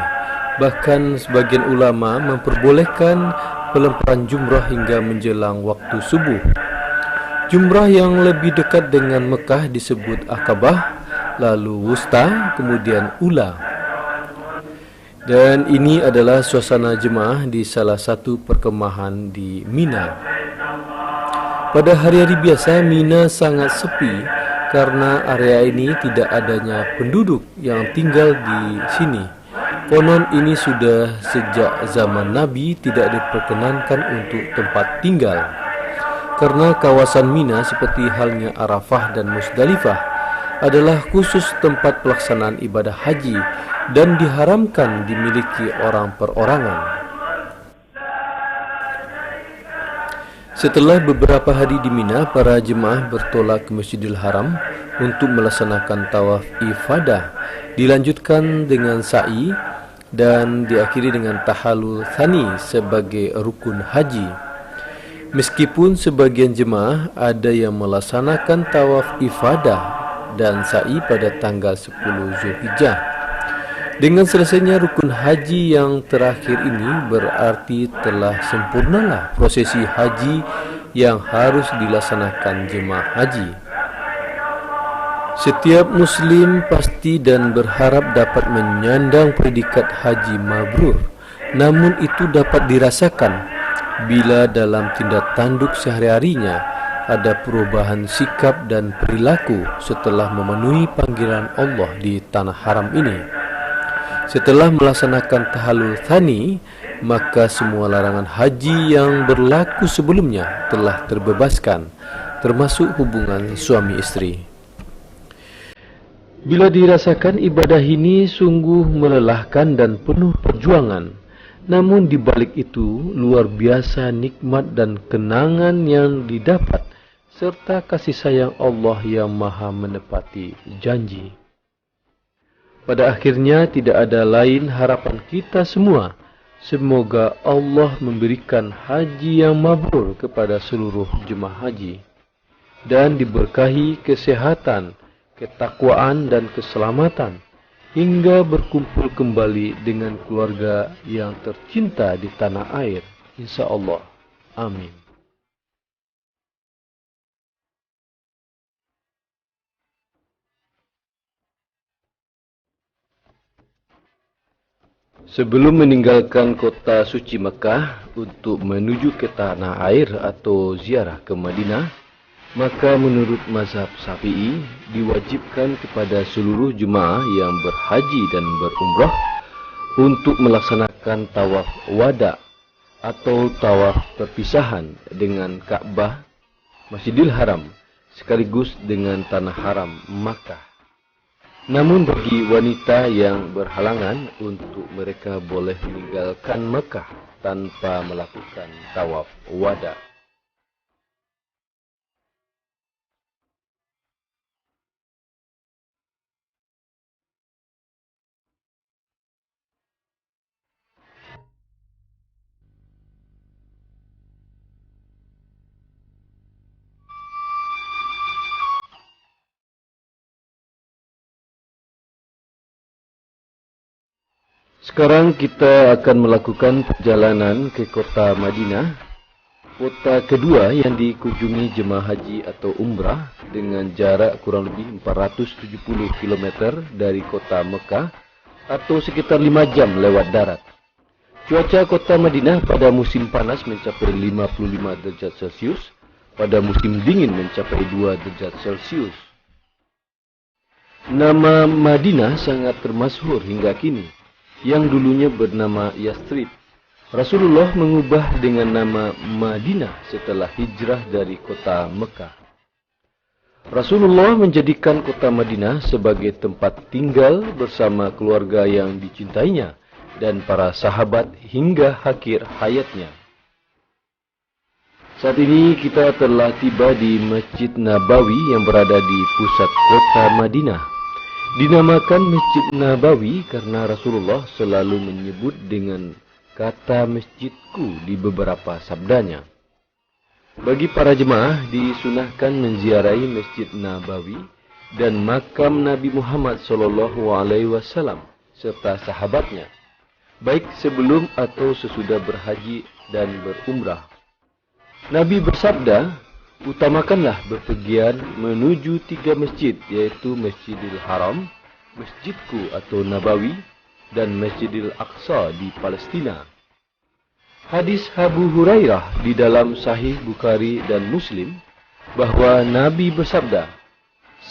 Bahkan sebagian ulama memperbolehkan pelemparan jumrah hingga menjelang waktu subuh. Jumrah yang lebih dekat dengan Mekah disebut Aqabah, lalu Wusta, kemudian Ula. Dan ini adalah suasana jemaah di salah satu perkemahan di Mina. Pada hari-hari biasa, Mina sangat sepi karena area ini tidak adanya penduduk yang tinggal di sini. Konon ini sudah sejak zaman Nabi tidak diperkenankan untuk tempat tinggal. Karena kawasan Mina seperti halnya Arafah dan Musdalifah adalah khusus tempat pelaksanaan ibadah haji dan diharamkan dimiliki orang perorangan. Setelah beberapa hari di Mina, para jemaah bertolak ke Masjidil Haram untuk melaksanakan tawaf ifadah, dilanjutkan dengan sa'i dan diakhiri dengan tahallul tsani sebagai rukun haji. Meskipun sebagian jemaah ada yang melaksanakan tawaf ifadah dan sa'i pada tanggal 10 Zulhijjah. Dengan selesainya rukun haji yang terakhir ini berarti telah sempurnalah prosesi haji yang harus dilaksanakan jemaah haji. Setiap muslim pasti dan berharap dapat menyandang predikat haji mabrur. Namun itu dapat dirasakan bila dalam tindak tanduk sehari-harinya ada perubahan sikap dan perilaku setelah memenuhi panggilan Allah di tanah haram ini. Setelah melaksanakan tahallul tsani, maka semua larangan haji yang berlaku sebelumnya telah terbebaskan, termasuk hubungan suami istri. Bila dirasakan ibadah ini sungguh melelahkan dan penuh perjuangan, namun di balik itu luar biasa nikmat dan kenangan yang didapat serta kasih sayang Allah yang Maha menepati janji. Pada akhirnya tidak ada lain harapan kita semua. Semoga Allah memberikan haji yang mabrur kepada seluruh jemaah haji dan diberkahi kesehatan, ketakwaan dan keselamatan hingga berkumpul kembali dengan keluarga yang tercinta di tanah air. InsyaAllah. Amin. Sebelum meninggalkan kota suci Mekah untuk menuju ke tanah air atau ziarah ke Madinah, maka menurut mazhab Syafi'i diwajibkan kepada seluruh jemaah yang berhaji dan berumrah untuk melaksanakan tawaf wada atau tawaf perpisahan dengan Ka'bah, Masjidil Haram sekaligus dengan tanah haram Makkah. Namun bagi wanita yang berhalangan untuk mereka boleh meninggalkan Mekah tanpa melakukan tawaf wada. Sekarang kita akan melakukan perjalanan ke kota Madinah, kota kedua yang dikunjungi jemaah haji atau umrah dengan jarak kurang lebih 470 km dari kota Mekah atau sekitar 5 jam lewat darat. Cuaca kota Madinah pada musim panas mencapai 55 derajat Celcius, pada musim dingin mencapai 2 derajat Celcius. Nama Madinah sangat termasyhur hingga kini, yang dulunya bernama Yathrib. Rasulullah mengubah dengan nama Madinah setelah hijrah dari kota Mekah. Rasulullah menjadikan kota Madinah sebagai tempat tinggal bersama keluarga yang dicintainya dan para sahabat hingga akhir hayatnya. Saat ini kita telah tiba di Masjid Nabawi yang berada di pusat kota Madinah. Dinamakan Masjid Nabawi karena Rasulullah selalu menyebut dengan kata masjidku di beberapa sabdanya. Bagi para jemaah disunahkan menziarahi Masjid Nabawi dan makam Nabi Muhammad SAW serta sahabatnya, baik sebelum atau sesudah berhaji dan berumrah. Nabi bersabda, utamakanlah bepergian menuju 3 masjid, yaitu Masjidil Haram, Masjidku atau Nabawi, dan Masjidil Aqsa di Palestina. Hadis Abu Hurairah di dalam Sahih Bukhari dan Muslim, bahwa Nabi bersabda,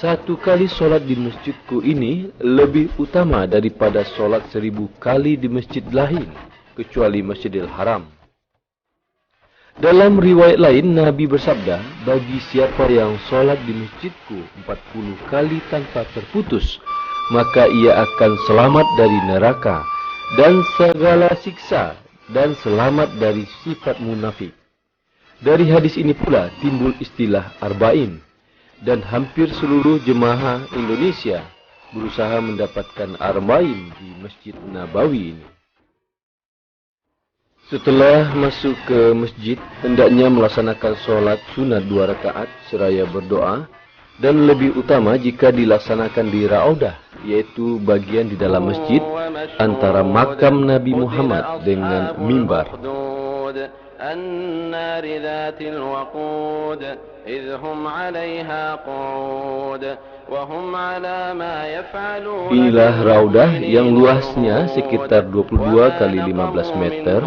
1 kali solat di masjidku ini lebih utama daripada solat 1000 kali di masjid lain, kecuali Masjidil Haram. Dalam riwayat lain, Nabi bersabda, bagi siapa yang solat di masjidku 40 kali tanpa terputus, maka ia akan selamat dari neraka dan segala siksa dan selamat dari sifat munafik. Dari hadis ini pula timbul istilah arba'in, dan hampir seluruh jemaah Indonesia berusaha mendapatkan arba'in di Masjid Nabawi ini. Setelah masuk ke masjid, hendaknya melaksanakan solat sunat 2 rakaat seraya berdoa, dan lebih utama jika dilaksanakan di Raudah, yaitu bagian di dalam masjid antara makam Nabi Muhammad dengan mimbar. النار ذات الوقود إذ هم عليها قعود وهم على ما يفعلون. Inilah Raudah yang luasnya sekitar 22 kali 15 meter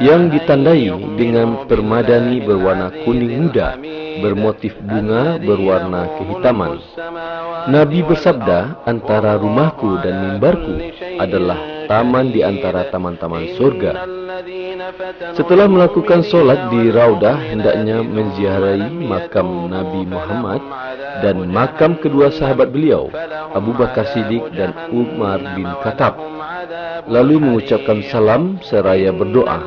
yang ditandai dengan permadani berwarna kuning muda bermotif bunga berwarna kehitaman. Nabi bersabda, antara rumahku dan mimbarku adalah taman di antara taman-taman surga. Setelah melakukan solat di Raudah, hendaknya menziarahi makam Nabi Muhammad dan makam kedua sahabat beliau, Abu Bakar Siddiq dan Umar bin Khattab, lalu mengucapkan salam seraya berdoa.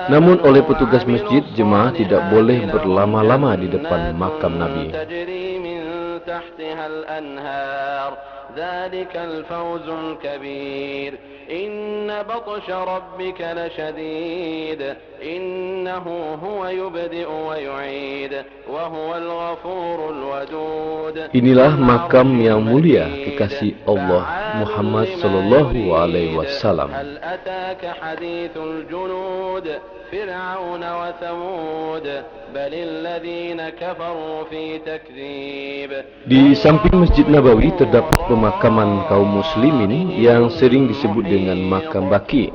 Namun oleh petugas masjid, jemaah tidak boleh berlama-lama di depan makam Nabi. ذلك الفوز الكبير إن بطش ربك لشديد إنه هو يبدئ ويعيد وهو الغفور الودود. Inilah makam yang mulia kekasih Allah Muhammad sallallahu alaihi wasallam. هل أتاك حديث الجنود فرعون وثمود بل الذين كفروا في تكذيب. Di samping Masjid Nabawi terdapat pemakaman kaum muslimin yang sering disebut dengan makam Baqi,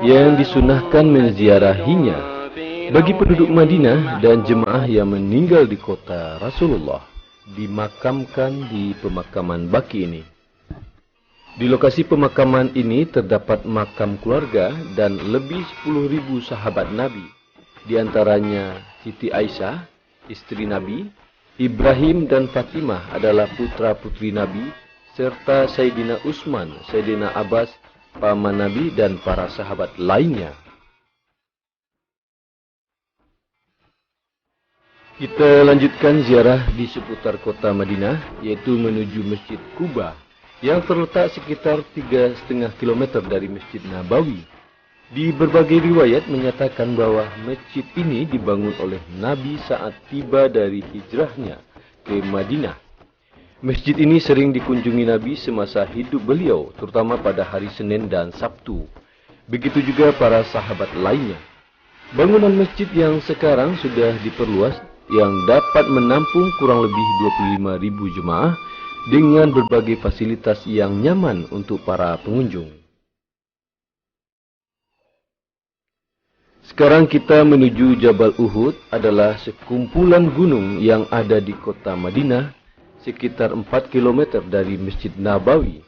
yang disunahkan menziarahinya bagi penduduk Madinah dan jemaah yang meninggal di kota Rasulullah dimakamkan di pemakaman Baqi ini. Di lokasi pemakaman ini terdapat makam keluarga dan lebih 10.000 sahabat Nabi, di antaranya Siti Aisyah, istri Nabi, Ibrahim dan Fatimah adalah putra-putri Nabi, serta Sayyidina Utsman, Sayyidina Abbas, paman Nabi dan para sahabat lainnya. Kita lanjutkan ziarah di seputar kota Madinah, yaitu menuju Masjid Quba, yang terletak sekitar 3,5 km dari Masjid Nabawi. Di berbagai riwayat menyatakan bahwa masjid ini dibangun oleh Nabi saat tiba dari hijrahnya ke Madinah. Masjid ini sering dikunjungi Nabi semasa hidup beliau, terutama pada hari Senin dan Sabtu. Begitu juga para sahabat lainnya. Bangunan masjid yang sekarang sudah diperluas, yang dapat menampung kurang lebih 25.000 jemaah dengan berbagai fasilitas yang nyaman untuk para pengunjung. Sekarang kita menuju Jabal Uhud, adalah sekumpulan gunung yang ada di kota Madinah, sekitar 4 km dari Masjid Nabawi.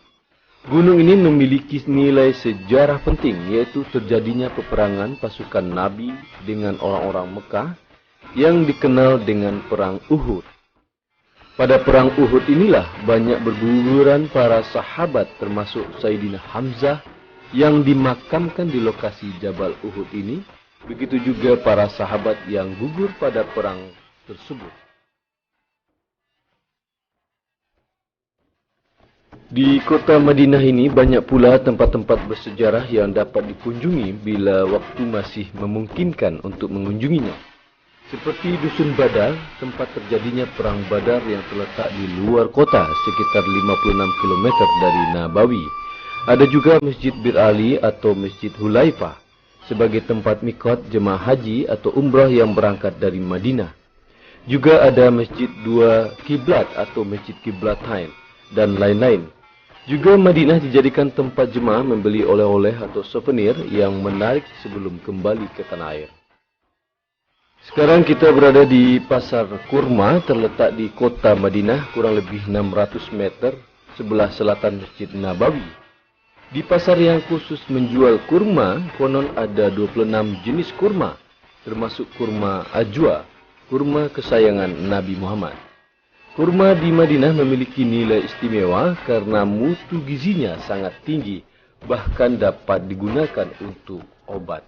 Gunung ini memiliki nilai sejarah penting, yaitu terjadinya peperangan pasukan Nabi dengan orang-orang Mekah yang dikenal dengan Perang Uhud. Pada Perang Uhud inilah banyak berguguran para sahabat termasuk Sayyidina Hamzah, yang dimakamkan di lokasi Jabal Uhud ini. Begitu juga para sahabat yang gugur pada perang tersebut. Di kota Madinah ini banyak pula tempat-tempat bersejarah yang dapat dikunjungi bila waktu masih memungkinkan untuk mengunjunginya. Seperti Dusun Badar, tempat terjadinya perang Badar yang terletak di luar kota sekitar 56 km dari Nabawi. Ada juga Masjid Bir Ali atau Masjid Hulaifah sebagai tempat mikot jemaah haji atau umrah yang berangkat dari Madinah. Juga ada Masjid Dua Kiblat atau Masjid Kiblatain dan lain-lain. Juga Madinah dijadikan tempat jemaah membeli oleh-oleh atau souvenir yang menarik sebelum kembali ke tanah air. Sekarang kita berada di Pasar Kurma terletak di kota Madinah kurang lebih 600 meter sebelah selatan Masjid Nabawi. Di pasar yang khusus menjual kurma, konon ada 26 jenis kurma, termasuk kurma ajwa, kurma kesayangan Nabi Muhammad. Kurma di Madinah memiliki nilai istimewa karena mutu gizinya sangat tinggi, bahkan dapat digunakan untuk obat.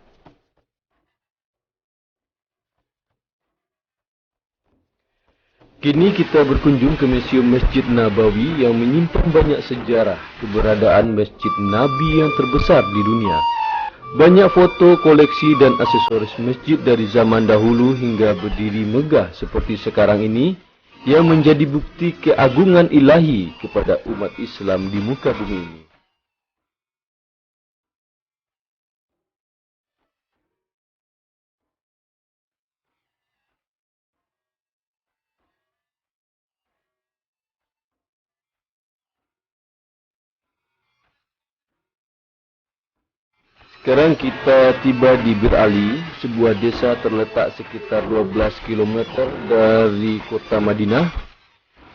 Kini kita berkunjung ke Museum Masjid Nabawi yang menyimpan banyak sejarah keberadaan Masjid Nabi yang terbesar di dunia. Banyak foto, koleksi dan aksesoris masjid dari zaman dahulu hingga berdiri megah seperti sekarang ini yang menjadi bukti keagungan ilahi kepada umat Islam di muka bumi ini. Sekarang kita tiba di Bir Ali, sebuah desa terletak sekitar 12 km dari kota Madinah.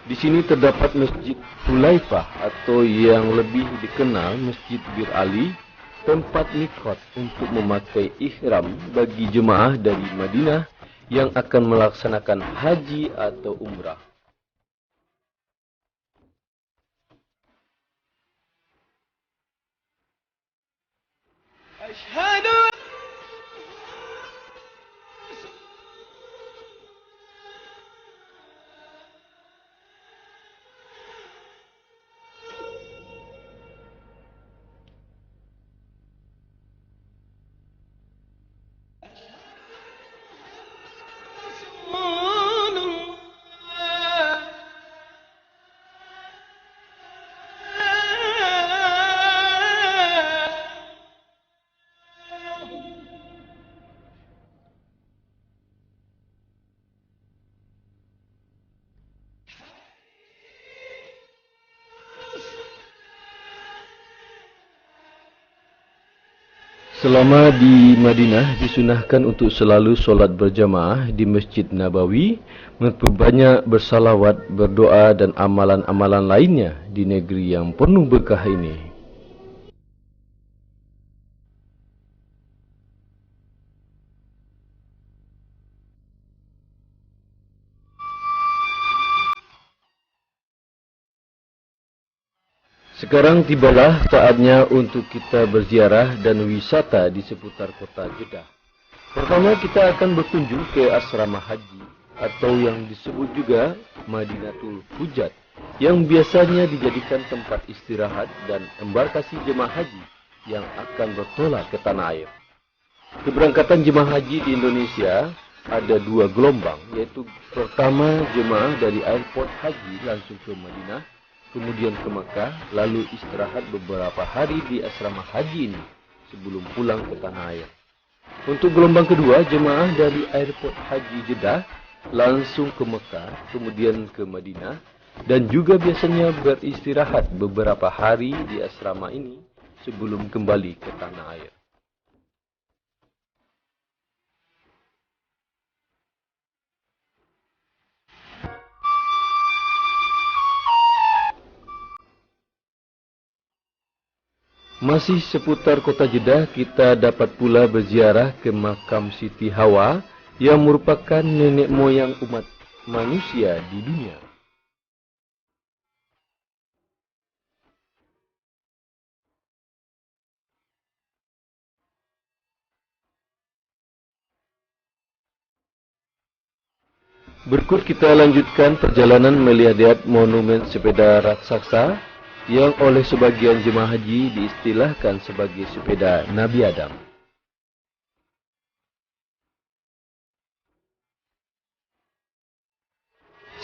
Di sini terdapat Masjid Hulaifah atau yang lebih dikenal Masjid Bir Ali, tempat mikot untuk memakai ihram bagi jemaah dari Madinah yang akan melaksanakan haji atau umrah. Selama di Madinah disunahkan untuk selalu solat berjamaah di Masjid Nabawi, memperbanyak bersalawat, berdoa dan amalan-amalan lainnya di negeri yang penuh berkah ini. Sekarang tibalah saatnya untuk kita berziarah dan wisata di seputar kota Jeddah. Pertama kita akan berkunjung ke asrama haji atau yang disebut juga Madinatul Hujjat yang biasanya dijadikan tempat istirahat dan embarkasi jemaah haji yang akan bertolak ke tanah air. Keberangkatan jemaah haji di Indonesia ada dua gelombang, yaitu pertama jemaah dari airport haji langsung ke Madinah, kemudian ke Makkah, lalu istirahat beberapa hari di asrama haji ini sebelum pulang ke tanah air. Untuk gelombang kedua, jemaah dari airport haji Jeddah langsung ke Makkah, kemudian ke Madinah, dan juga biasanya beristirahat beberapa hari di asrama ini sebelum kembali ke tanah air. Masih seputar kota Jeddah, kita dapat pula berziarah ke makam Siti Hawa yang merupakan nenek moyang umat manusia di dunia. Berikut kita lanjutkan perjalanan melihat monumen sepeda raksasa yang oleh sebagian jemaah haji diistilahkan sebagai sepeda Nabi Adam.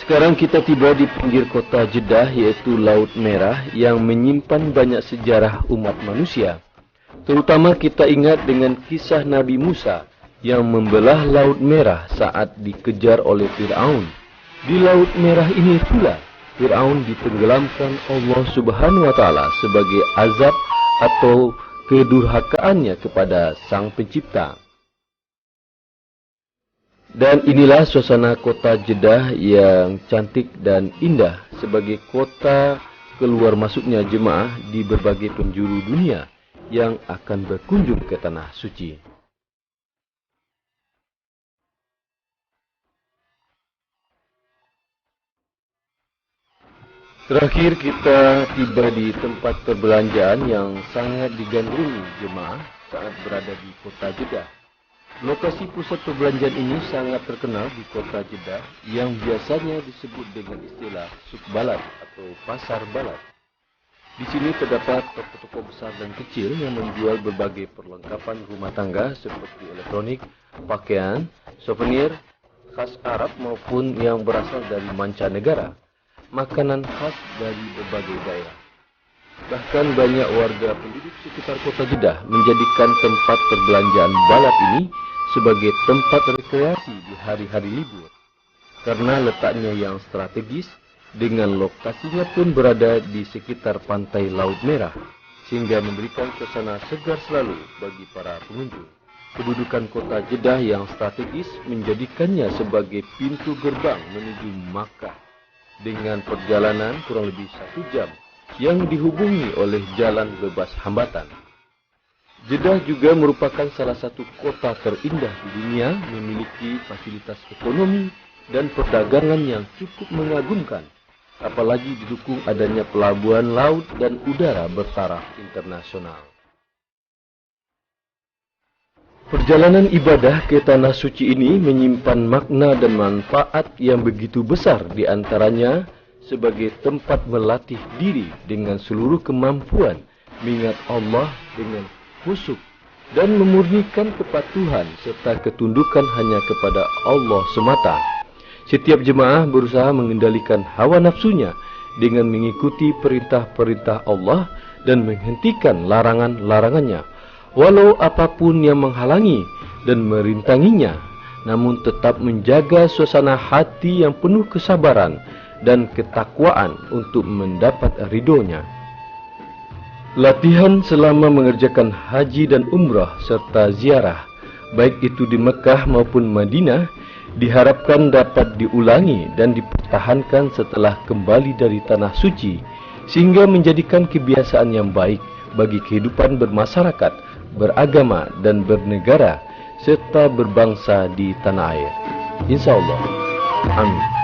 Sekarang kita tiba di pinggir kota Jeddah, yaitu Laut Merah yang menyimpan banyak sejarah umat manusia. Terutama kita ingat dengan kisah Nabi Musa yang membelah Laut Merah saat dikejar oleh Fir'aun. Di Laut Merah ini pula Fir'aun ditenggelamkan Allah Subhanahu wa Ta'ala sebagai azab atau kedurhakaannya kepada Sang Pencipta. Dan inilah suasana kota Jeddah yang cantik dan indah sebagai kota keluar masuknya jemaah di berbagai penjuru dunia yang akan berkunjung ke Tanah Suci. Terakhir kita tiba di tempat perbelanjaan yang sangat digandrungi jemaah saat berada di kota Jeddah. Lokasi pusat perbelanjaan ini sangat terkenal di kota Jeddah yang biasanya disebut dengan istilah Suk Balad atau Pasar Balad. Di sini terdapat toko-toko besar dan kecil yang menjual berbagai perlengkapan rumah tangga seperti elektronik, pakaian, souvenir khas Arab maupun yang berasal dari mancanegara, makanan khas dari berbagai daerah. Bahkan banyak warga penduduk sekitar kota Jeddah menjadikan tempat perbelanjaan balad ini sebagai tempat rekreasi di hari-hari libur. Karena letaknya yang strategis dengan lokasinya pun berada di sekitar pantai Laut Merah, sehingga memberikan suasana segar selalu bagi para pengunjung. Kedudukan kota Jeddah yang strategis menjadikannya sebagai pintu gerbang menuju Makkah dengan perjalanan kurang lebih 1 jam yang dihubungi oleh jalan bebas hambatan. Jeddah juga merupakan salah satu kota terindah di dunia, memiliki fasilitas ekonomi dan perdagangan yang cukup mengagumkan, apalagi didukung adanya pelabuhan laut dan udara bertaraf internasional. Perjalanan ibadah ke Tanah Suci ini menyimpan makna dan manfaat yang begitu besar, di antaranya sebagai tempat melatih diri dengan seluruh kemampuan, mengingat Allah dengan khusyuk dan memurnikan kepatuhan serta ketundukan hanya kepada Allah semata. Setiap jemaah berusaha mengendalikan hawa nafsunya dengan mengikuti perintah-perintah Allah dan menghentikan larangan-larangannya, walau apapun yang menghalangi dan merintanginya, namun tetap menjaga suasana hati yang penuh kesabaran dan ketakwaan untuk mendapat ridhonya. Latihan selama mengerjakan haji dan umrah serta ziarah, baik itu di Mekah maupun Madinah, diharapkan dapat diulangi dan dipertahankan setelah kembali dari Tanah Suci, sehingga menjadikan kebiasaan yang baik bagi kehidupan bermasyarakat, beragama dan bernegara serta berbangsa di tanah air. InsyaAllah. Amin.